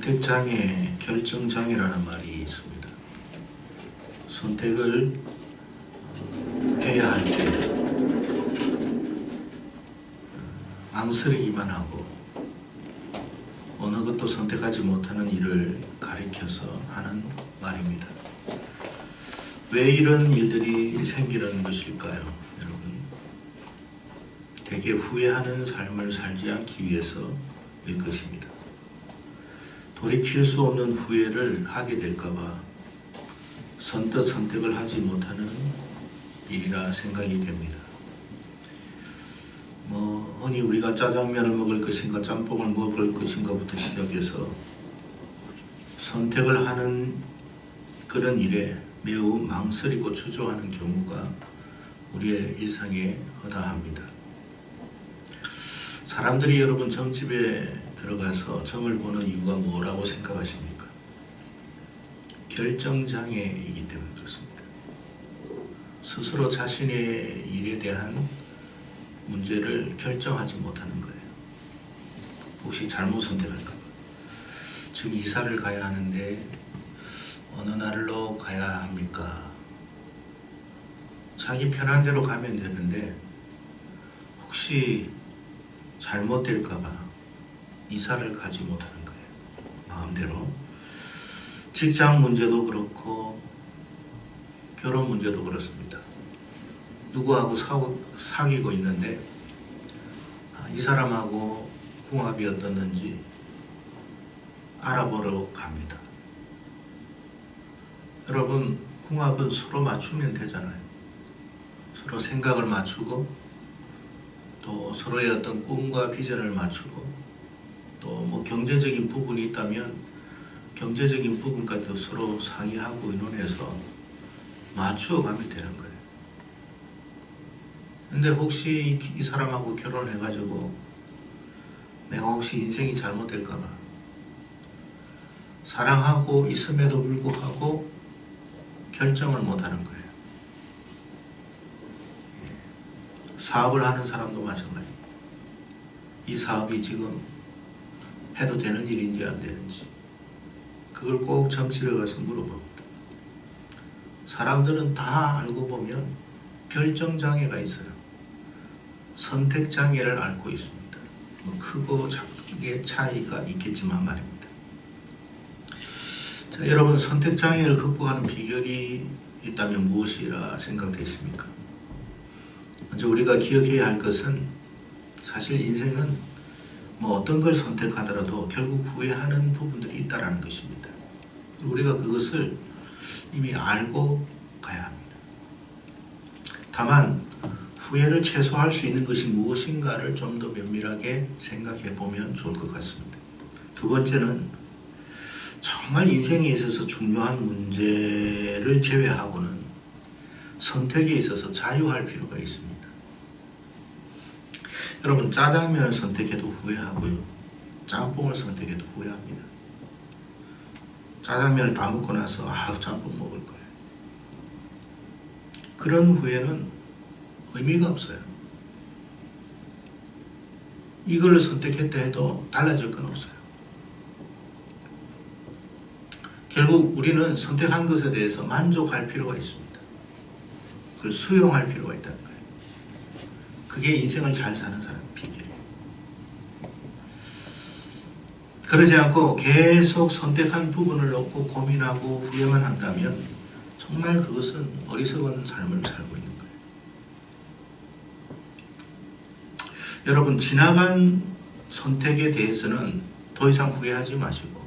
선택장애, 결정장애라는 말이 있습니다. 선택을 해야 할 때 망설이기만 하고 어느 것도 선택하지 못하는 일을 가리켜서 하는 말입니다. 왜 이런 일들이 생기는 것일까요? 여러분, 대개 후회하는 삶을 살지 않기 위해서일 것입니다. 돌이킬 수 없는 후회를 하게 될까봐 선뜻 선택을 하지 못하는 일이라 생각이 됩니다. 흔히 우리가 짜장면을 먹을 것인가 짬뽕을 먹을 것인가부터 시작해서 선택을 하는 그런 일에 매우 망설이고 주저하는 경우가 우리의 일상에 허다합니다. 사람들이 여러분 점집에 들어가서 점을 보는 이유가 뭐라고 생각하십니까? 결정장애이기 때문에 그렇습니다. 스스로 자신의 일에 대한 문제를 결정하지 못하는 거예요. 혹시 잘못 선택할까 봐. 즉 이사를 가야 하는데 어느 날로 가야 합니까? 자기 편한 대로 가면 되는데 혹시 잘못될까 봐 이사를 가지 못하는 거예요. 마음대로. 직장 문제도 그렇고 결혼 문제도 그렇습니다. 누구하고 사귀고 있는데 이 사람하고 궁합이 어떻는지 알아보러 갑니다. 여러분, 궁합은 서로 맞추면 되잖아요. 서로 생각을 맞추고 또 서로의 어떤 꿈과 비전을 맞추고 또 경제적인 부분이 있다면 경제적인 부분까지도 서로 상의하고 의논해서 맞추어 가면 되는 거예요. 근데 혹시 이 사람하고 결혼을 해가지고 내가 혹시 인생이 잘못될까봐 사랑하고 있음에도 불구하고 결정을 못하는 거예요. 사업을 하는 사람도 마찬가지입니다. 이 사업이 지금 해도 되는 일인지 안 되는지 그걸 꼭 점집에 가서 물어봅니다. 사람들은 다 알고 보면 결정장애가 있어요. 선택장애를 앓고 있습니다. 크고 작게 차이가 있겠지만 말입니다. 자, 여러분, 선택장애를 극복하는 비결이 있다면 무엇이라 생각되십니까? 먼저 우리가 기억해야 할 것은 사실 인생은 어떤 걸 선택하더라도 결국 후회하는 부분들이 있다는 것입니다. 우리가 그것을 이미 알고 가야 합니다. 다만 후회를 최소화할 수 있는 것이 무엇인가를 좀 더 면밀하게 생각해 보면 좋을 것 같습니다. 두 번째는 정말 인생에 있어서 중요한 문제를 제외하고는 선택에 있어서 자유할 필요가 있습니다. 여러분, 짜장면을 선택해도 후회하고요. 짬뽕을 선택해도 후회합니다. 짜장면을 다 먹고 나서 짬뽕 먹을 거예요. 그런 후회는 의미가 없어요. 이걸 선택했다 해도 달라질 건 없어요. 결국 우리는 선택한 것에 대해서 만족할 필요가 있습니다. 그걸 수용할 필요가 있다는 거예요. 그게 인생을 잘 사는 사람의 비결이에요. 그러지 않고 계속 선택한 부분을 놓고 고민하고 후회만 한다면 정말 그것은 어리석은 삶을 살고 있는 거예요. 여러분, 지나간 선택에 대해서는 더 이상 후회하지 마시고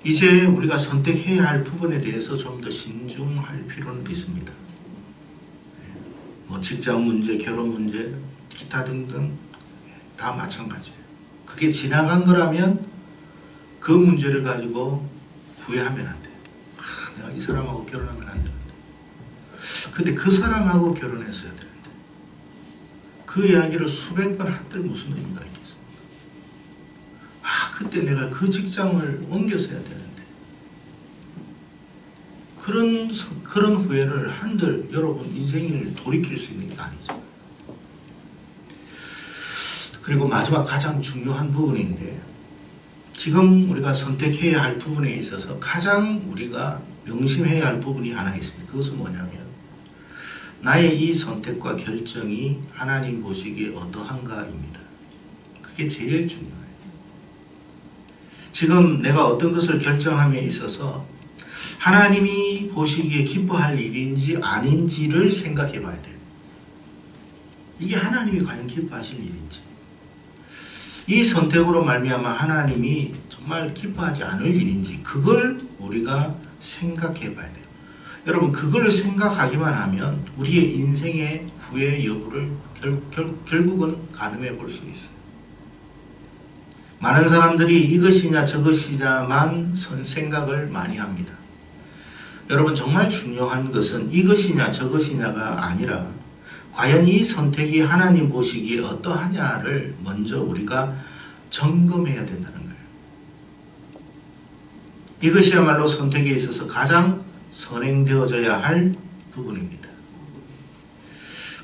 이제 우리가 선택해야 할 부분에 대해서 좀 더 신중할 필요는 있습니다. 직장 문제, 결혼 문제, 기타 등등 다 마찬가지예요. 그게 지나간 거라면 그 문제를 가지고 후회하면 안 돼요. 내가 이 사람하고 결혼하면 안 되는데. 근데 그 사람하고 결혼했어야 되는데. 그 이야기를 수백 번 한들 무슨 의미가 있겠습니까? 그때 내가 그 직장을 옮겼어야 되는데. 그런 후회를 한들 여러분 인생을 돌이킬 수 있는 게 아니죠. 그리고 마지막 가장 중요한 부분인데 지금 우리가 선택해야 할 부분에 있어서 가장 우리가 명심해야 할 부분이 하나 있습니다. 그것은 뭐냐면 나의 이 선택과 결정이 하나님 보시기에 어떠한가입니다. 그게 제일 중요해요. 지금 내가 어떤 것을 결정함에 있어서 하나님이 보시기에 기뻐할 일인지 아닌지를 생각해 봐야 돼요. 이게 하나님이 과연 기뻐하실 일인지, 이 선택으로 말미암아 하나님이 정말 기뻐하지 않을 일인지, 그걸 우리가 생각해 봐야 돼요. 여러분, 그걸 생각하기만 하면 우리의 인생의 후회 여부를 결국은 가늠해 볼 수 있어요. 많은 사람들이 이것이냐 저것이냐만 생각을 많이 합니다. 여러분, 정말 중요한 것은 이것이냐 저것이냐가 아니라 과연 이 선택이 하나님 보시기에 어떠하냐를 먼저 우리가 점검해야 된다는 거예요. 이것이야말로 선택에 있어서 가장 선행되어져야 할 부분입니다.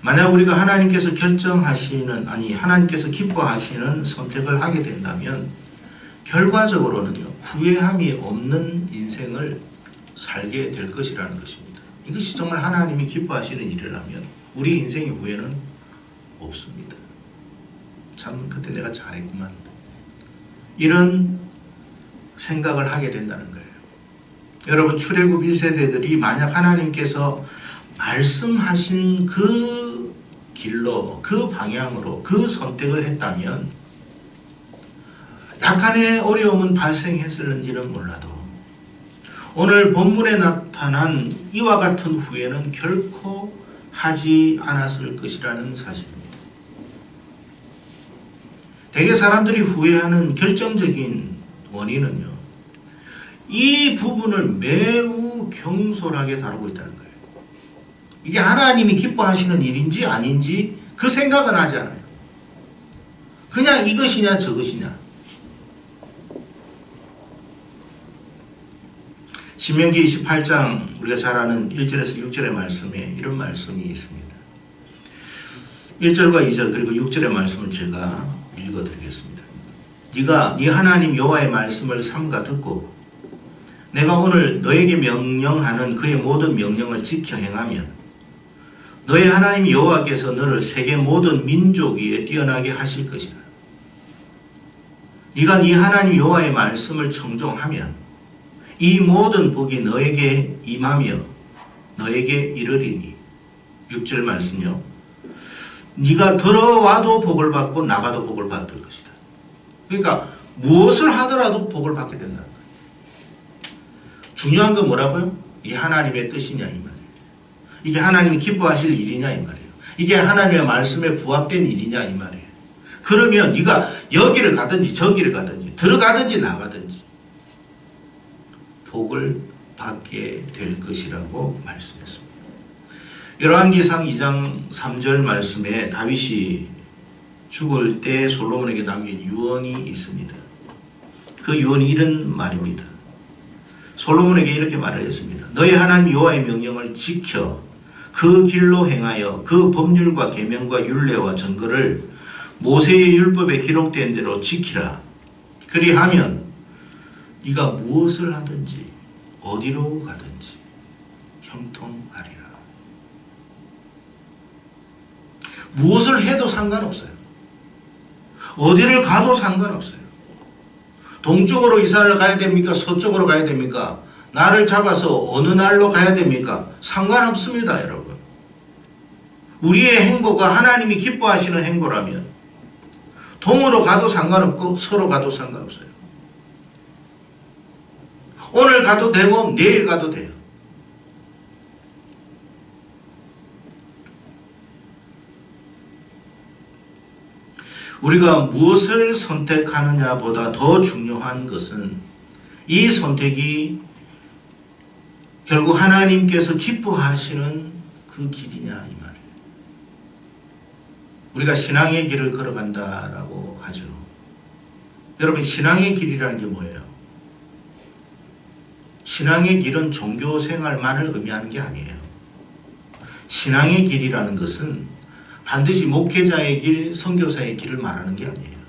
만약 우리가 하나님께서 하나님께서 기뻐하시는 선택을 하게 된다면 결과적으로는요, 후회함이 없는 인생을 살게 될 것이라는 것입니다. 이것이 정말 하나님이 기뻐하시는 일이라면 우리 인생의 후회는 없습니다. 참 그때 내가 잘했구만, 이런 생각을 하게 된다는 거예요. 여러분, 출애굽 1세대들이 만약 하나님께서 말씀하신 그 길로, 그 방향으로 그 선택을 했다면 약간의 어려움은 발생했을는지는 몰라도 오늘 본문에 나타난 이와 같은 후회는 결코 하지 않았을 것이라는 사실입니다. 대개 사람들이 후회하는 결정적인 원인은요, 이 부분을 매우 경솔하게 다루고 있다는 거예요. 이게 하나님이 기뻐하시는 일인지 아닌지 그 생각은 하지 않아요. 그냥 이것이냐 저것이냐. 신명기 28장 우리가 잘 아는 1절에서 6절의 말씀에 이런 말씀이 있습니다. 1절과 2절 그리고 6절의 말씀을 제가 읽어드리겠습니다. 네가 네 하나님 여호와의 말씀을 삼가 듣고 내가 오늘 너에게 명령하는 그의 모든 명령을 지켜 행하면 너의 하나님 여호와께서 너를 세계 모든 민족 위에 뛰어나게 하실 것이라. 네가 네 하나님 여호와의 말씀을 청종하면 이 모든 복이 너에게 임하며 너에게 이르리니. 6절 말씀요, 네가 들어와도 복을 받고 나가도 복을 받을 것이다. 그러니까 무엇을 하더라도 복을 받게 된다는 거예요. 중요한 건 뭐라고요? 이 하나님의 뜻이냐 이 말이에요. 이게 하나님이 기뻐하실 일이냐 이 말이에요. 이게 하나님의 말씀에 부합된 일이냐 이 말이에요. 그러면 네가 여기를 가든지 저기를 가든지 들어가든지 나가든지 복을 받게 될 것이라고 말씀했습니다. 열왕기상 2장 3절 말씀에 다윗이 죽을 때 솔로몬에게 남긴 유언이 있습니다. 그 유언이 이런 말입니다. 솔로몬에게 이렇게 말을 했습니다. 너의 하나님 여호와의 명령을 지켜 그 길로 행하여 그 법률과 계명과 율례와 증거를 모세의 율법에 기록된 대로 지키라. 그리하면 네가 무엇을 하든지 어디로 가든지 형통하리라. 무엇을 해도 상관없어요. 어디를 가도 상관없어요. 동쪽으로 이사를 가야 됩니까? 서쪽으로 가야 됩니까? 나를 잡아서 어느 날로 가야 됩니까? 상관없습니다, 여러분. 우리의 행보가 하나님이 기뻐하시는 행보라면 동으로 가도 상관없고 서로 가도 상관없어요. 오늘 가도 되고 내일 가도 돼요. 우리가 무엇을 선택하느냐보다 더 중요한 것은 이 선택이 결국 하나님께서 기뻐하시는 그 길이냐 이 말이에요. 우리가 신앙의 길을 걸어간다라고 하죠. 여러분, 신앙의 길이라는 게 뭐예요? 신앙의 길은 종교 생활만을 의미하는 게 아니에요. 신앙의 길이라는 것은 반드시 목회자의 길, 선교사의 길을 말하는 게 아니에요.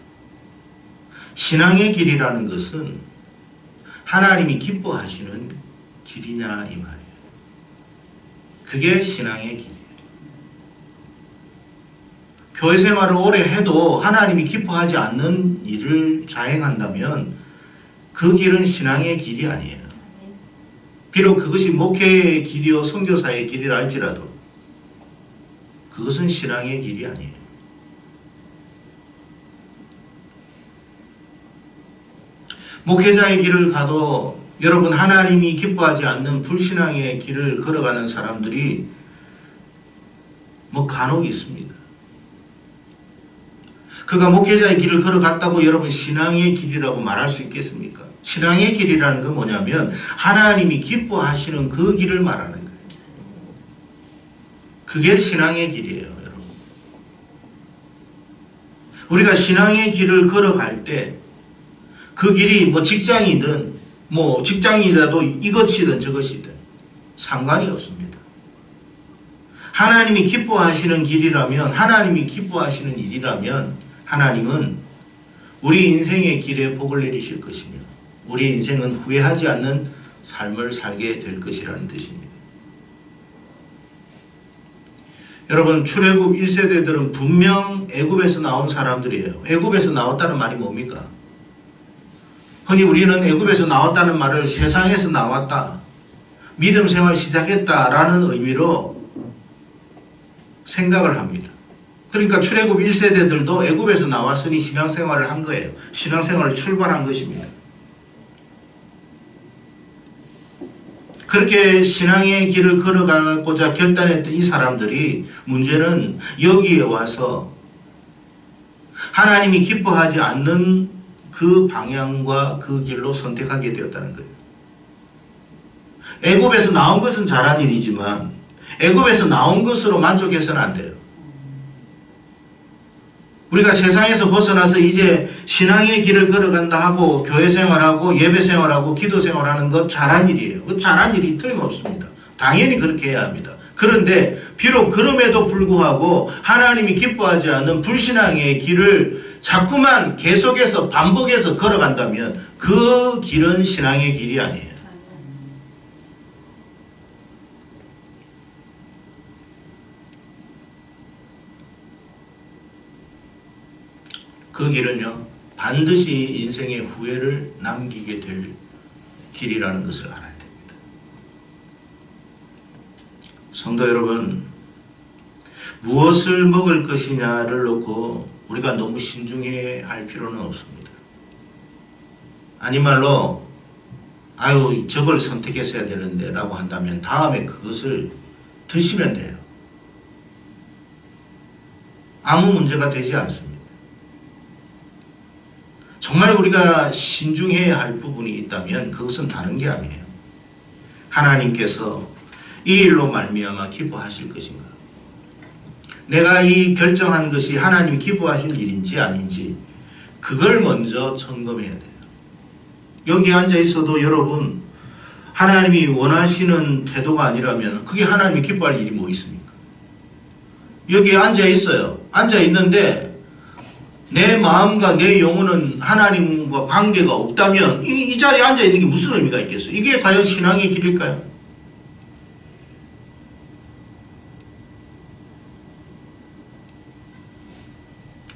신앙의 길이라는 것은 하나님이 기뻐하시는 길이냐 이 말이에요. 그게 신앙의 길이에요. 교회 생활을 오래 해도 하나님이 기뻐하지 않는 일을 자행한다면 그 길은 신앙의 길이 아니에요. 비록 그것이 목회의 길이요 선교사의 길이라 할지라도 그것은 신앙의 길이 아니에요. 목회자의 길을 가도 여러분 하나님이 기뻐하지 않는 불신앙의 길을 걸어가는 사람들이 간혹 있습니다. 그가 목회자의 길을 걸어갔다고 여러분 신앙의 길이라고 말할 수 있겠습니까? 신앙의 길이라는 건 뭐냐면 하나님이 기뻐하시는 그 길을 말하는 거예요. 그게 신앙의 길이에요, 여러분. 우리가 신앙의 길을 걸어갈 때 그 길이 직장이든 직장이라도 이것이든 저것이든 상관이 없습니다. 하나님이 기뻐하시는 길이라면, 하나님이 기뻐하시는 일이라면 하나님은 우리 인생의 길에 복을 내리실 것이며 우리 인생은 후회하지 않는 삶을 살게 될 것이라는 뜻입니다. 여러분 출애굽 1세대들은 분명 애굽에서 나온 사람들이에요. 애굽에서 나왔다는 말이 뭡니까? 흔히 우리는 애굽에서 나왔다는 말을 세상에서 나왔다, 믿음 생활 시작했다라는 의미로 생각을 합니다. 그러니까 출애굽 1세대들도 애굽에서 나왔으니 신앙생활을 한 거예요. 신앙생활을 출발한 것입니다. 그렇게 신앙의 길을 걸어가고자 결단했던 이 사람들이 문제는 여기에 와서 하나님이 기뻐하지 않는 그 방향과 그 길로 선택하게 되었다는 거예요. 애굽에서 나온 것은 잘한 일이지만 애굽에서 나온 것으로 만족해서는 안 돼요. 우리가 세상에서 벗어나서 이제 신앙의 길을 걸어간다 하고 교회 생활하고 예배 생활하고 기도 생활하는 것 잘한 일이에요. 그 잘한 일이 틀림없습니다. 당연히 그렇게 해야 합니다. 그런데 비록 그럼에도 불구하고 하나님이 기뻐하지 않는 불신앙의 길을 자꾸만 계속해서 반복해서 걸어간다면 그 길은 신앙의 길이 아니에요. 그 길은요 반드시 인생의 후회를 남기게 될 길이라는 것을 알아야 됩니다. 성도 여러분, 무엇을 먹을 것이냐를 놓고 우리가 너무 신중해야 할 필요는 없습니다. 아니 말로 저걸 선택했어야 되는데 라고 한다면 다음에 그것을 드시면 돼요. 아무 문제가 되지 않습니다. 정말 우리가 신중해야 할 부분이 있다면 그것은 다른 게 아니에요. 하나님께서 이 일로 말미암아 기뻐하실 것인가? 내가 이 결정한 것이 하나님이 기뻐하실 일인지 아닌지 그걸 먼저 점검해야 돼요. 여기 앉아 있어도 여러분 하나님이 원하시는 태도가 아니라면 그게 하나님이 기뻐할 일이 뭐 있습니까? 여기 앉아 있어요. 앉아 있는데 내 마음과 내 영혼은 하나님과 관계가 없다면 이 자리에 앉아 있는 게 무슨 의미가 있겠어요? 이게 과연 신앙의 길일까요?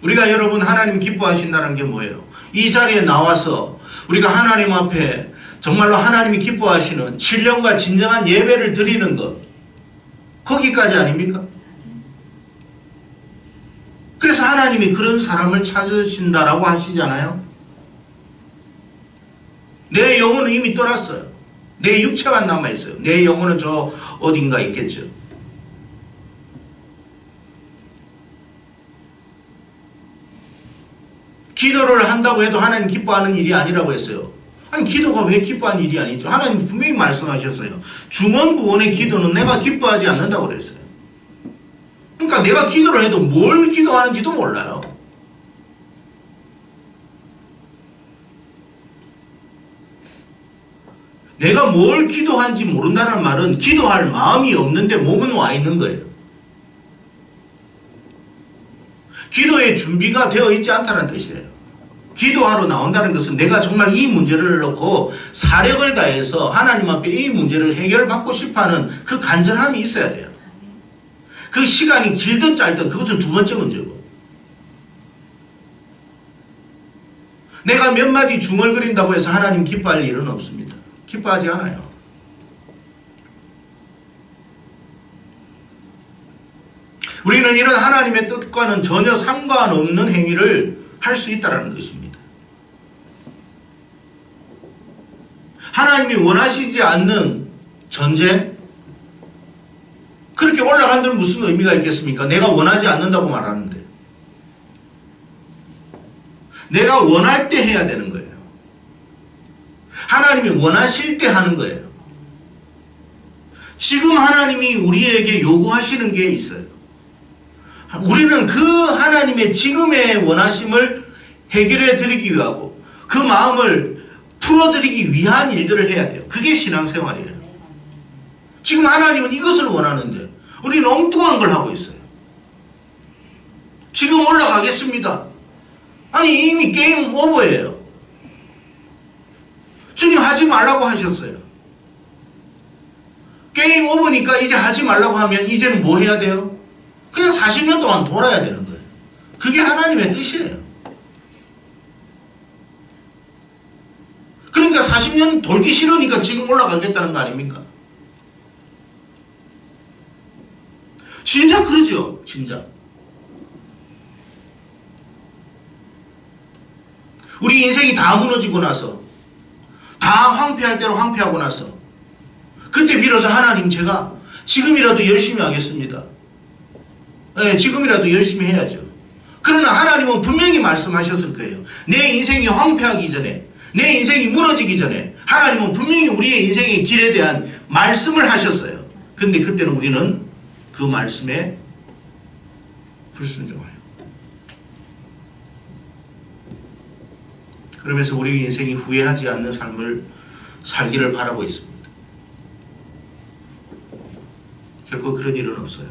우리가 여러분 하나님 기뻐하신다는 게 뭐예요? 이 자리에 나와서 우리가 하나님 앞에 정말로 하나님이 기뻐하시는 신령과 진정한 예배를 드리는 것, 거기까지 아닙니까? 그래서 하나님이 그런 사람을 찾으신다라고 하시잖아요. 내 영혼은 이미 떠났어요. 내 육체만 남아있어요. 내 영혼은 저 어딘가 있겠죠. 기도를 한다고 해도 하나님 기뻐하는 일이 아니라고 했어요. 아니 기도가 왜 기뻐하는 일이 아니죠? 하나님 분명히 말씀하셨어요. 중언부언의 기도는 내가 기뻐하지 않는다고 그랬어요. 그러니까 내가 기도를 해도 뭘 기도하는지도 몰라요. 내가 뭘 기도하는지 모른다는 말은 기도할 마음이 없는데 몸은 와 있는 거예요. 기도의 준비가 되어 있지 않다는 뜻이에요. 기도하러 나온다는 것은 내가 정말 이 문제를 놓고 사력을 다해서 하나님 앞에 이 문제를 해결받고 싶어하는 그 간절함이 있어야 돼요. 그 시간이 길든 짧든 그것은 두 번째 문제고, 내가 몇 마디 중얼거린다고 해서 하나님 기뻐할 일은 없습니다. 기뻐하지 않아요. 우리는 이런 하나님의 뜻과는 전혀 상관없는 행위를 할 수 있다는 것입니다. 하나님이 원하시지 않는 전쟁, 그렇게 올라간들 무슨 의미가 있겠습니까? 내가 원하지 않는다고 말하는데, 내가 원할 때 해야 되는 거예요. 하나님이 원하실 때 하는 거예요. 지금 하나님이 우리에게 요구하시는 게 있어요. 우리는 그 하나님의 지금의 원하심을 해결해 드리기 위하고 그 마음을 풀어드리기 위한 일들을 해야 돼요. 그게 신앙생활이에요. 지금 하나님은 이것을 원하는데 우리는 엉뚱한 걸 하고 있어요. 지금 올라가겠습니다. 아니, 이미 게임 오버예요. 주님 하지 말라고 하셨어요. 게임 오버니까 이제 하지 말라고 하면 이제는 뭐 해야 돼요? 그냥 40년 동안 돌아야 되는 거예요. 그게 하나님의 뜻이에요. 그러니까 40년 돌기 싫으니까 지금 올라가겠다는 거 아닙니까? 진짜 그러죠. 진짜. 우리 인생이 다 무너지고 나서, 다 황폐할 대로 황폐하고 나서, 그때 비로소 하나님, 제가 지금이라도 열심히 하겠습니다. 네, 지금이라도 열심히 해야죠. 그러나 하나님은 분명히 말씀하셨을 거예요. 내 인생이 황폐하기 전에, 내 인생이 무너지기 전에 하나님은 분명히 우리의 인생의 길에 대한 말씀을 하셨어요. 근데 그때는 우리는 그 말씀에 불순종해요. 그러면서 우리 인생이 후회하지 않는 삶을 살기를 바라고 있습니다. 결코 그런 일은 없어요.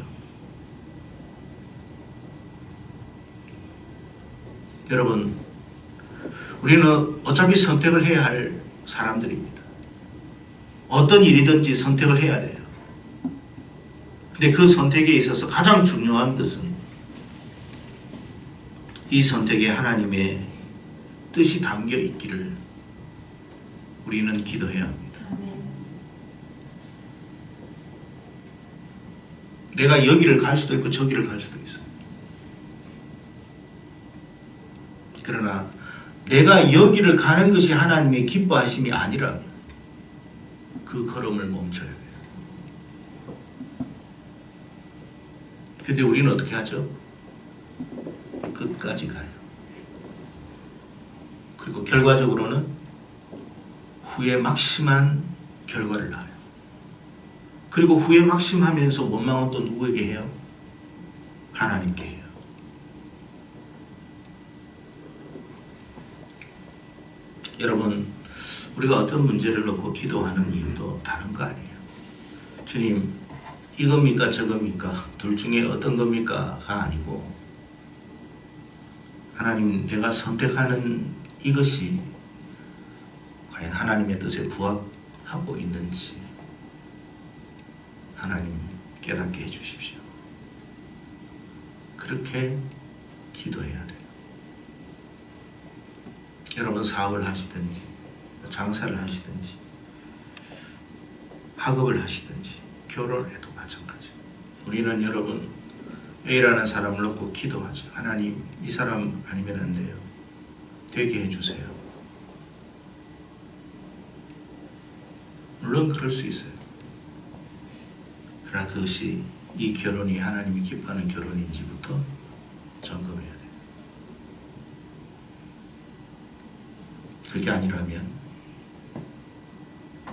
여러분, 우리는 어차피 선택을 해야 할 사람들입니다. 어떤 일이든지 선택을 해야 돼요. 근데 그 선택에 있어서 가장 중요한 것은 이 선택에 하나님의 뜻이 담겨 있기를 우리는 기도해야 합니다. 내가 여기를 갈 수도 있고 저기를 갈 수도 있어요. 그러나 내가 여기를 가는 것이 하나님의 기뻐하심이 아니라면 그 걸음을 멈춰야 돼요. 근데 우리는 어떻게 하죠? 끝까지 가요. 그리고 결과적으로는 후회 막심한 결과를 낳아요. 그리고 후회 막심하면서 원망은 또 누구에게 해요? 하나님께 해요. 여러분, 우리가 어떤 문제를 놓고 기도하는 이유도 다른 거 아니에요. 주님, 이겁니까 저겁니까? 둘 중에 어떤 겁니까?가 아니고, 하나님, 내가 선택하는 이것이 과연 하나님의 뜻에 부합하고 있는지 하나님 깨닫게 해주십시오. 그렇게 기도해야 돼요. 여러분, 사업을 하시든지 장사를 하시든지 학업을 하시든지 결혼을 해도 마찬가지. 우리는 여러분, A라는 사람을 놓고 기도하죠. 하나님, 이 사람 아니면 안 돼요. 되게 해주세요. 물론 그럴 수 있어요. 그러나 그것이 이 결혼이 하나님이 기뻐하는 결혼인지부터 점검해야 돼요. 그게 아니라면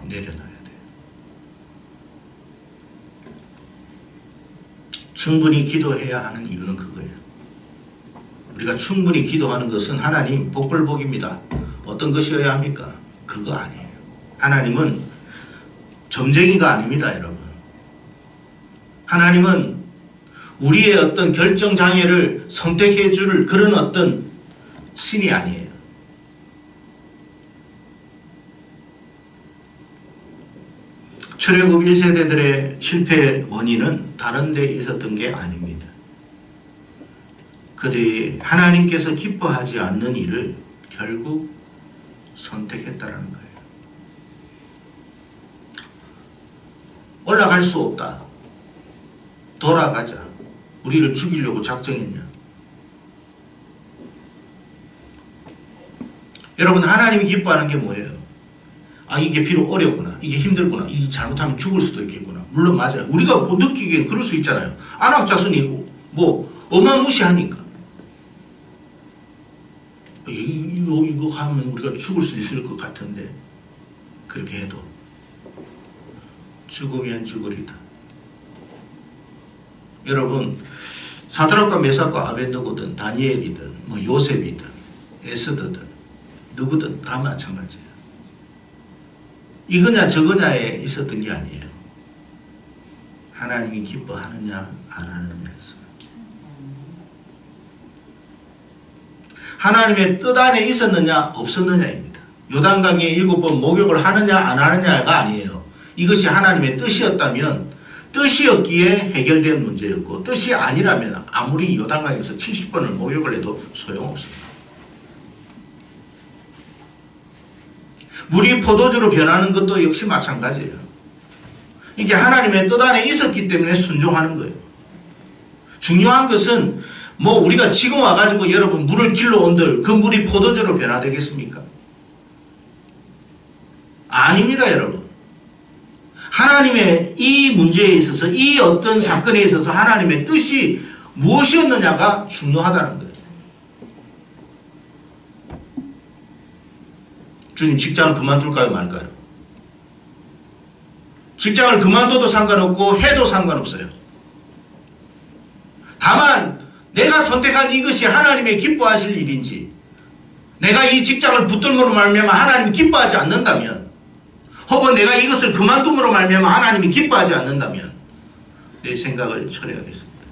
내려놔야 돼요. 충분히 기도해야 하는 이유는 그거예요. 우리가 충분히 기도하는 것은 하나님 복불복입니다. 어떤 것이어야 합니까? 그거 아니에요. 하나님은 점쟁이가 아닙니다, 여러분. 하나님은 우리의 어떤 결정장애를 선택해 줄 그런 어떤 신이 아니에요. 출애굽 1세대들의 실패 원인은 다른 데 있었던 게 아닙니다. 그들이 하나님께서 기뻐하지 않는 일을 결국 선택했다라는 거예요. 올라갈 수 없다. 돌아가자. 우리를 죽이려고 작정했냐? 여러분, 하나님이 기뻐하는 게 뭐예요? 아, 이게 비록 어렵구나. 이게 힘들구나. 이게 잘못하면 죽을 수도 있겠구나. 물론 맞아요. 우리가 뭐 느끼기엔 그럴 수 있잖아요. 안악자손이 뭐 어마무시하니까. 이거 하면 우리가 죽을 수 있을 것 같은데 그렇게 해도 죽으면 죽으리다. 여러분, 사드락과 메삭과 아벤느고든 다니엘이든 뭐 요셉이든 에스더든 누구든 다 마찬가지예요. 이거냐 저거냐에 있었던 게 아니에요. 하나님이 기뻐하느냐 안 하느냐에서. 하나님의 뜻 안에 있었느냐 없었느냐입니다. 요단강에 7번 목욕을 하느냐 안 하느냐가 아니에요. 이것이 하나님의 뜻이었다면 뜻이었기에 해결된 문제였고, 뜻이 아니라면 아무리 요단강에서 70번을 목욕을 해도 소용없습니다. 물이 포도주로 변하는 것도 역시 마찬가지예요. 이게 하나님의 뜻 안에 있었기 때문에 순종하는 거예요. 중요한 것은 뭐 우리가 지금 와가지고 여러분 물을 길러온들 그 물이 포도주로 변화되겠습니까? 아닙니다, 여러분. 하나님의 이 문제에 있어서, 이 어떤 사건에 있어서 하나님의 뜻이 무엇이었느냐가 중요하다는 거예요. 주님, 직장을 그만둘까요 말까요? 직장을 그만둬도 상관없고 해도 상관없어요. 다만 내가 선택한 이것이 하나님의 기뻐하실 일인지, 내가 이 직장을 붙들므로 말미암아 하나님이 기뻐하지 않는다면, 혹은 내가 이것을 그만둠으로 말미암아 하나님이 기뻐하지 않는다면 내 생각을 처리하겠습니다.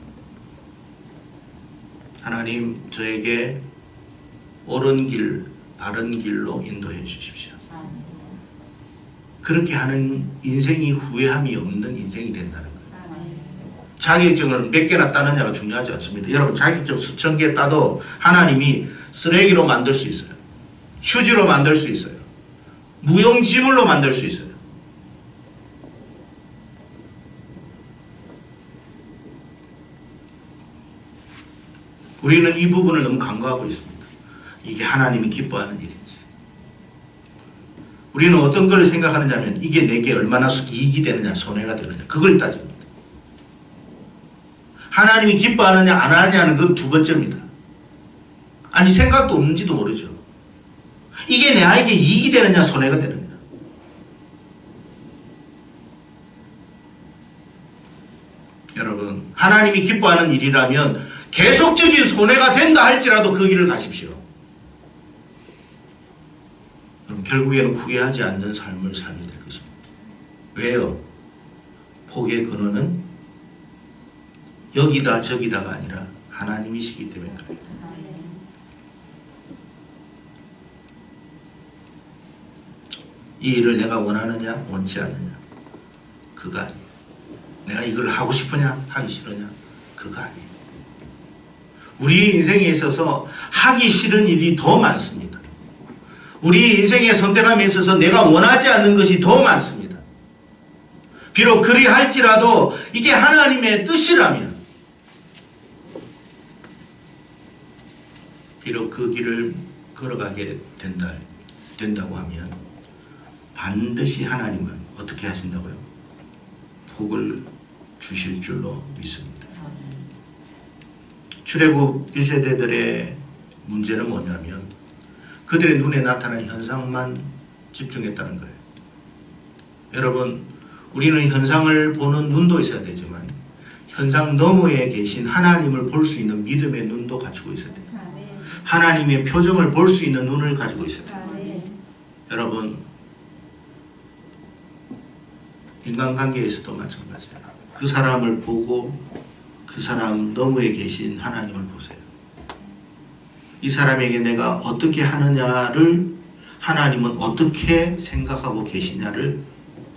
하나님, 저에게 옳은 길, 바른 길로 인도해 주십시오. 그렇게 하는 인생이 후회함이 없는 인생이 된다는 거예요. 자격증을 몇 개나 따느냐가 중요하지 않습니다. 여러분, 자격증 수천 개 따도 하나님이 쓰레기로 만들 수 있어요. 휴지로 만들 수 있어요. 무용지물로 만들 수 있어요. 우리는 이 부분을 너무 간과하고 있습니다. 이게 하나님이 기뻐하는 일인지. 우리는 어떤 걸 생각하느냐면 이게 내게 얼마나 이익이 되느냐 손해가 되느냐 그걸 따집니다. 하나님이 기뻐하느냐 안 하느냐는 그 두 번째입니다. 아니, 생각도 없는지도 모르죠. 이게 내에게 이익이 되느냐 손해가 되느냐. 여러분, 하나님이 기뻐하는 일이라면 계속적인 손해가 된다 할지라도 그 길을 가십시오. 그럼 결국에는 후회하지 않는 삶을 살게 될 것입니다. 왜요? 복의 근원은 여기다 저기다가 아니라 하나님이시기 때문에 그래요. 이 일을 내가 원하느냐 원치 않느냐 그거 아니에요. 내가 이걸 하고 싶으냐 하기 싫으냐 그거 아니에요. 우리 인생에 있어서 하기 싫은 일이 더 많습니다. 우리 인생의 선택함에 있어서 내가 원하지 않는 것이 더 많습니다. 비록 그리 할지라도 이게 하나님의 뜻이라면, 비록 그 길을 걸어가게 된다고 하면 반드시 하나님은 어떻게 하신다고요? 복을 주실 줄로 믿습니다. 출애굽 1세대들의 문제는 뭐냐면 그들의 눈에 나타난 현상만 집중했다는 거예요. 여러분, 우리는 현상을 보는 눈도 있어야 되지만 현상 너머에 계신 하나님을 볼 수 있는 믿음의 눈도 가지고 있어야 돼요. 하나님의 표정을 볼 수 있는 눈을 가지고 있어야 돼요. 여러분, 인간관계에서도 마찬가지예요. 그 사람을 보고 그 사람 너머에 계신 하나님을 보세요. 이 사람에게 내가 어떻게 하느냐를 하나님은 어떻게 생각하고 계시냐를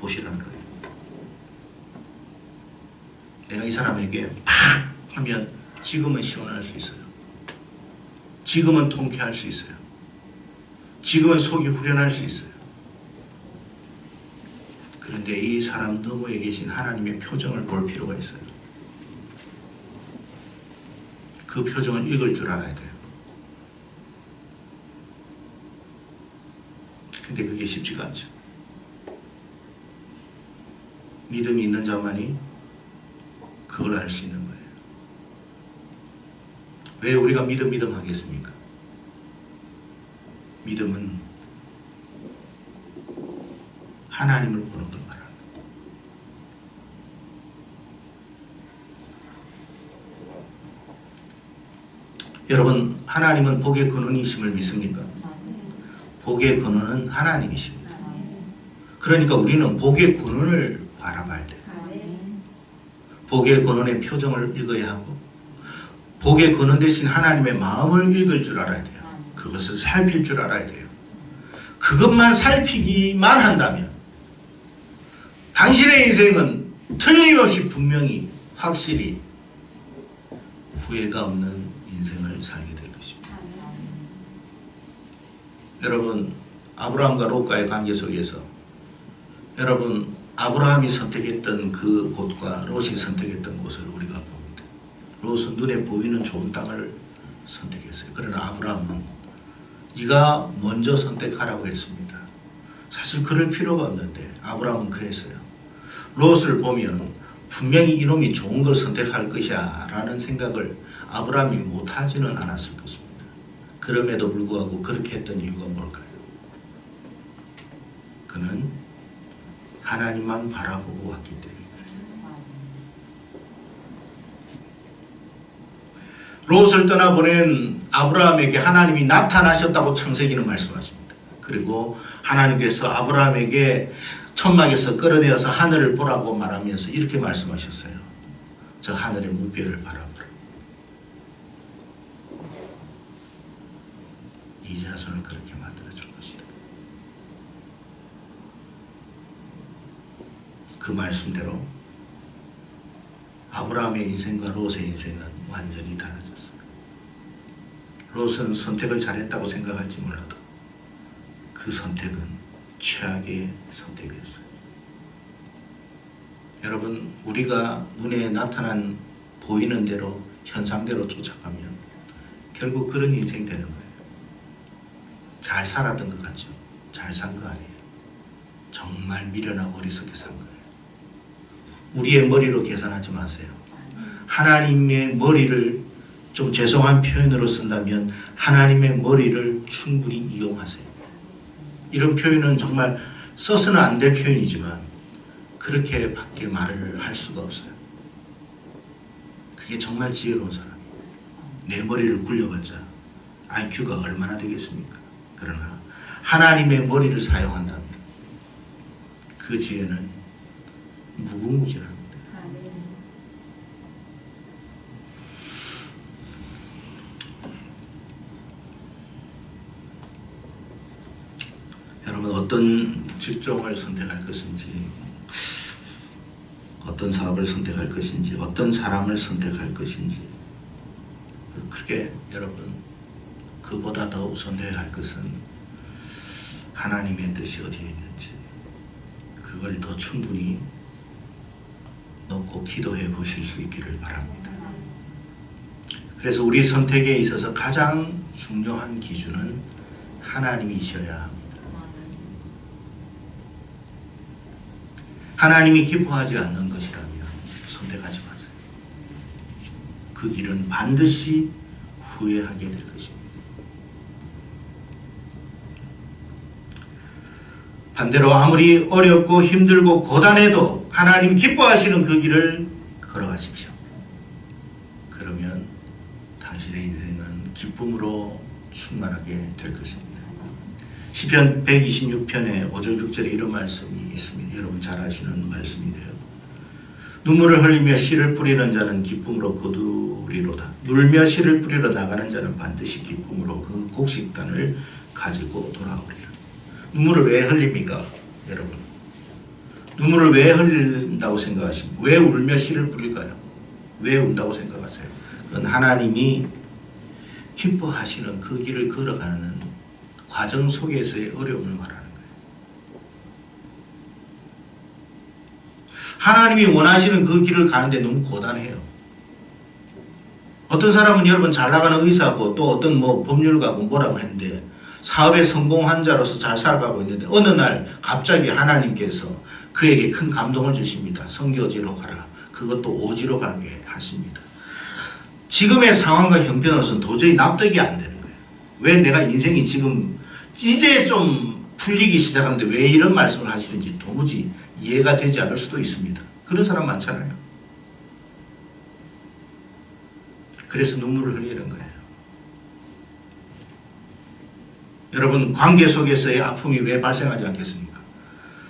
보시라는 거예요. 내가 이 사람에게 팍 하면 지금은 시원할 수 있어요. 지금은 통쾌할 수 있어요. 지금은 속이 후련할 수 있어요. 그런데 이 사람 너머에 계신 하나님의 표정을 볼 필요가 있어요. 그 표정을 읽을 줄 알아야 돼요. 근데 그게 쉽지가 않죠. 믿음이 있는 자만이 그걸 알 수 있는 거예요. 왜 우리가 믿음 하겠습니까? 믿음은 하나님을 보는 걸 말합니다. 여러분, 하나님은 복의 근원이심을 믿습니까? 복의 근원은 하나님이십니다. 그러니까 우리는 복의 근원을 알아봐야 돼요. 복의 근원의 표정을 읽어야 하고 복의 근원 대신 하나님의 마음을 읽을 줄 알아야 돼요. 그것을 살필 줄 알아야 돼요. 그것만 살피기만 한다면 당신의 인생은 틀림없이 분명히 확실히 후회가 없는 인생을 살게 될 것입니다. 여러분, 아브라함과 롯과의 관계 속에서 여러분, 아브라함이 선택했던 그 곳과 롯이 선택했던 곳을 우리가 봅니다. 롯은 눈에 보이는 좋은 땅을 선택했어요. 그러나 아브라함은 네가 먼저 선택하라고 했습니다. 사실 그럴 필요가 없는데 아브라함은 그랬어요. 롯을 보면 분명히 이놈이 좋은 걸 선택할 것이야 라는 생각을 아브라함이 못하지는 않았을 것입니다. 그럼에도 불구하고 그렇게 했던 이유가 뭘까요? 그는 하나님만 바라보고 왔기 때문입니다. 롯을 떠나보낸 아브라함에게 하나님이 나타나셨다고 창세기는 말씀하십니다. 그리고 하나님께서 아브라함에게 천막에서 끌어내어서 하늘을 보라고 말하면서 이렇게 말씀하셨어요. 저 하늘의 무별을 바라보라. 이 자손을 그렇게 만들어줄 것이다. 그 말씀대로 아브라함의 인생과 롯의 인생은 완전히 달라졌어요. 롯은 선택을 잘했다고 생각할지 몰라도 그 선택은 최악의 선택이었어요. 여러분, 우리가 눈에 나타난 보이는 대로 현상대로 쫓아가면 결국 그런 인생 되는 거예요. 잘 살았던 것 같죠? 잘 산 거 아니에요. 정말 미련하고 어리석게 산 거예요. 우리의 머리로 계산하지 마세요. 하나님의 머리를, 좀 죄송한 표현으로 쓴다면 하나님의 머리를 충분히 이용하세요. 이런 표현은 정말 써서는 안 될 표현이지만 그렇게 밖에 말을 할 수가 없어요. 그게 정말 지혜로운 사람이에요. 내 머리를 굴려봤자 IQ가 얼마나 되겠습니까? 그러나 하나님의 머리를 사용한다면 그 지혜는 무궁무진합니다. 여러분, 어떤 직종을 선택할 것인지, 어떤 사업을 선택할 것인지, 어떤 사람을 선택할 것인지, 그렇게 여러분, 그보다 더 우선되어야 할 것은 하나님의 뜻이 어디에 있는지 그걸 더 충분히 놓고 기도해 보실 수 있기를 바랍니다. 그래서 우리 선택에 있어서 가장 중요한 기준은 하나님이셔야 합니다. 하나님이 기뻐하지 않는 것이라면 선택하지 마세요. 그 길은 반드시 후회하게 될 것입니다. 반대로 아무리 어렵고 힘들고 고단해도 하나님 기뻐하시는 그 길을 걸어가십시오. 그러면 당신의 인생은 기쁨으로 충만하게 될 것입니다. 시편 126편에 5절 6절에 이런 말씀이 있습니다. 여러분 잘 아시는 말씀인데요. 눈물을 흘리며 씨를 뿌리는 자는 기쁨으로 거두리로다. 울며 씨를 뿌리러 나가는 자는 반드시 기쁨으로 그 곡식단을 가지고 돌아오리라. 눈물을 왜 흘립니까? 여러분, 눈물을 왜 흘린다고 생각하십니까? 왜 울며 씨를 뿌릴까요? 왜 운다고 생각하세요? 그건 하나님이 기뻐하시는 그 길을 걸어가는 과정 속에서의 어려움을 말하는 거예요. 하나님이 원하시는 그 길을 가는데 너무 고단해요. 어떤 사람은 여러분 잘 나가는 의사고 또 어떤 뭐 법률가고 뭐라고 했는데 사업에 성공한 자로서 잘 살아가고 있는데 어느 날 갑자기 하나님께서 그에게 큰 감동을 주십니다. 선교지로 가라. 그것도 오지로 가게 하십니다. 지금의 상황과 형편으로서는 도저히 납득이 안 되는 거예요. 왜 내가 인생이 지금 이제 좀 풀리기 시작하는데 왜 이런 말씀을 하시는지 도무지 이해가 되지 않을 수도 있습니다. 그런 사람 많잖아요. 그래서 눈물을 흘리는 거예요. 여러분, 관계 속에서의 아픔이 왜 발생하지 않겠습니까?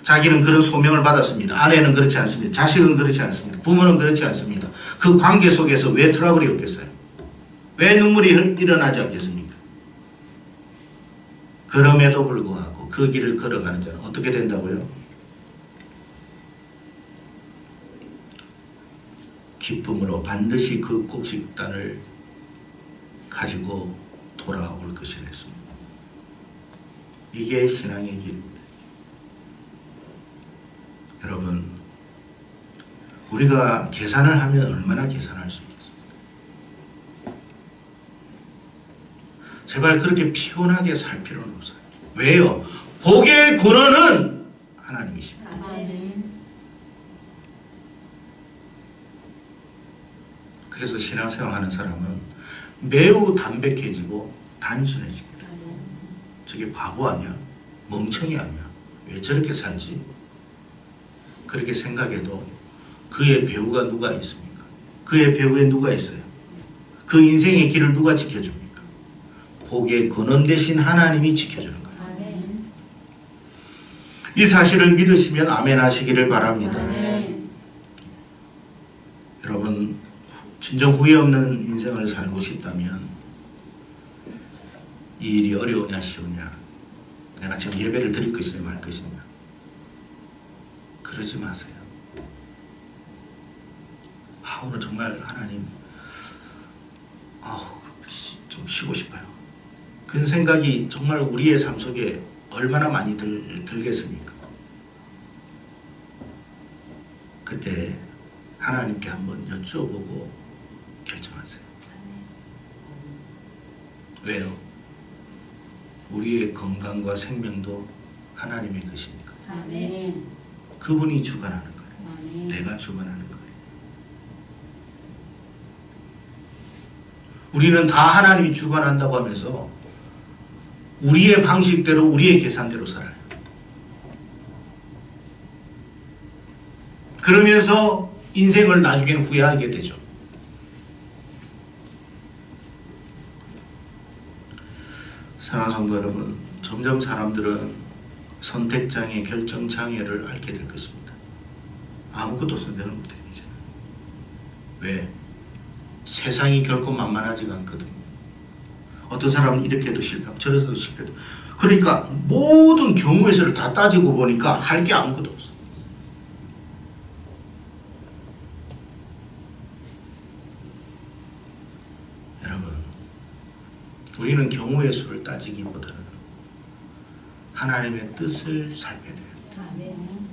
자기는 그런 소명을 받았습니다. 아내는 그렇지 않습니다. 자식은 그렇지 않습니다. 부모는 그렇지 않습니다. 그 관계 속에서 왜 트러블이 없겠어요? 왜 눈물이 일어나지 않겠습니까? 그럼에도 불구하고 그 길을 걸어가는 자는 어떻게 된다고요? 기쁨으로 반드시 그 곡식단을 가지고 돌아올 것이라 했습니다. 이게 신앙의 길입니다. 여러분, 우리가 계산을 하면 얼마나 계산할 수 있겠습니까? 제발 그렇게 피곤하게 살 필요는 없어요. 왜요? 복의 근원은 하나님이십니다. 그래서 신앙생활 하는 사람은 매우 담백해지고 단순해집니다. 저게 바보 아니야? 멍청이 아니야? 왜 저렇게 살지? 그렇게 생각해도 그의 배우가 누가 있습니까? 그의 배우에 누가 있어요? 그 인생의 길을 누가 지켜줍니까? 복의 근원 되신 하나님이 지켜주는 거예요. 아멘. 이 사실을 믿으시면 아멘 하시기를 바랍니다. 아멘. 여러분, 진정 후회 없는 인생을 살고 싶다면 이 일이 어려우냐 쉬우냐, 내가 지금 예배를 드릴 것이냐 말 것이냐, 그러지 마세요. 오늘 정말 하나님 좀 쉬고 싶어요. 그런 생각이 정말 우리의 삶 속에 얼마나 많이 들겠습니까? 그때 하나님께 한번 여쭤보고 결정하세요. 왜요? 우리의 건강과 생명도 하나님의 것입니까? 아멘. 그분이 주관하는 거예요. 아멘. 내가 주관하는 거예요. 우리는 다 하나님이 주관한다고 하면서 우리의 방식대로 우리의 계산대로 살아요. 그러면서 인생을 나중에는 후회하게 되죠. 사랑하는 성도 여러분, 점점 사람들은 선택장애, 결정장애를 앓게 될 것입니다. 아무것도 선택을 못해요, 이제. 왜? 세상이 결코 만만하지가 않거든요. 어떤 사람은 이렇게 해도 실패하고 저래서도 실패하고, 그러니까 모든 경우의 수를 다 따지고 보니까 할 게 아무것도 없어. 여러분, 우리는 경우의 수를 따지기보다는 하나님의 뜻을 살펴야 돼요. 아멘.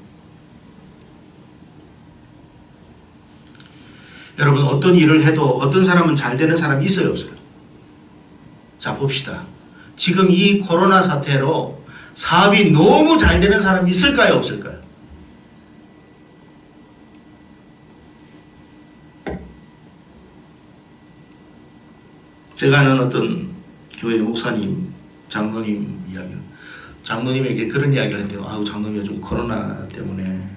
여러분, 어떤 일을 해도 어떤 사람은 잘 되는 사람이 있어요, 없어요? 자, 봅시다. 지금 이 코로나 사태로 사업이 너무 잘 되는 사람이 있을까요, 없을까요? 제가 아는 어떤 교회 목사님, 장로님 이야기, 장로님에게 그런 이야기를 했는데요. 아우, 장로님 요즘 코로나 때문에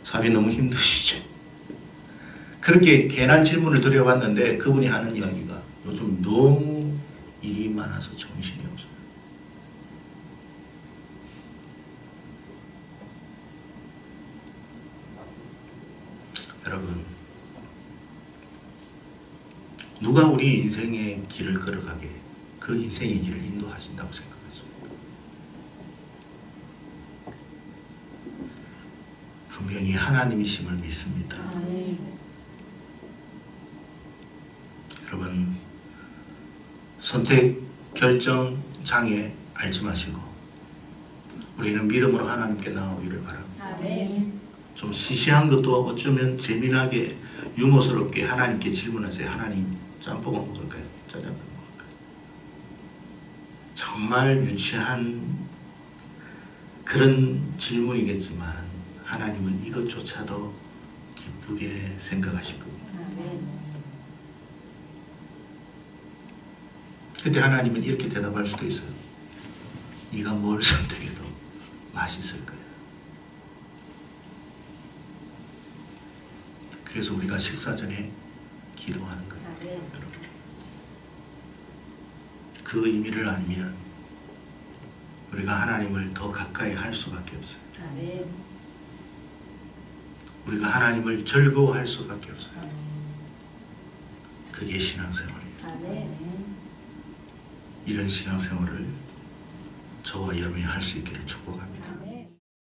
사업이 너무 힘드시죠? 그렇게 괜한 질문을 드려봤는데 그분이 하는 이야기가 요즘 너무 일이 많아서 정신이 없어요. 여러분, 누가 우리 인생의 길을 걸어가게 그 인생의 길을 인도하신다고 생각하십니까? 분명히 하나님이심을 믿습니다. 여러분 선택 결정 장애 알지 마시고 우리는 믿음으로 하나님께 나아오기를 바랍니다. 아멘. 좀 시시한 것도 어쩌면 재미나게 유머스럽게 하나님께 질문하세요. 하나님 짬뽕을 먹을까요? 짜장면 먹을까요? 정말 유치한 그런 질문이겠지만 하나님은 이것조차도 기쁘게 생각하실 겁니다. 아멘. 그때 하나님은 이렇게 대답할 수도 있어요. 네가 뭘 선택해도 맛있을 거야. 그래서 우리가 식사 전에 기도하는 거예요. 아멘. 여러분. 그 의미를 알면 우리가 하나님을 더 가까이 할 수밖에 없어요. 아멘. 우리가 하나님을 즐거워할 수밖에 없어요. 그게 신앙생활이에요. 아멘. 이런 신앙생활을 저와 여러분이 할 수 있기를 축복합니다. 아멘.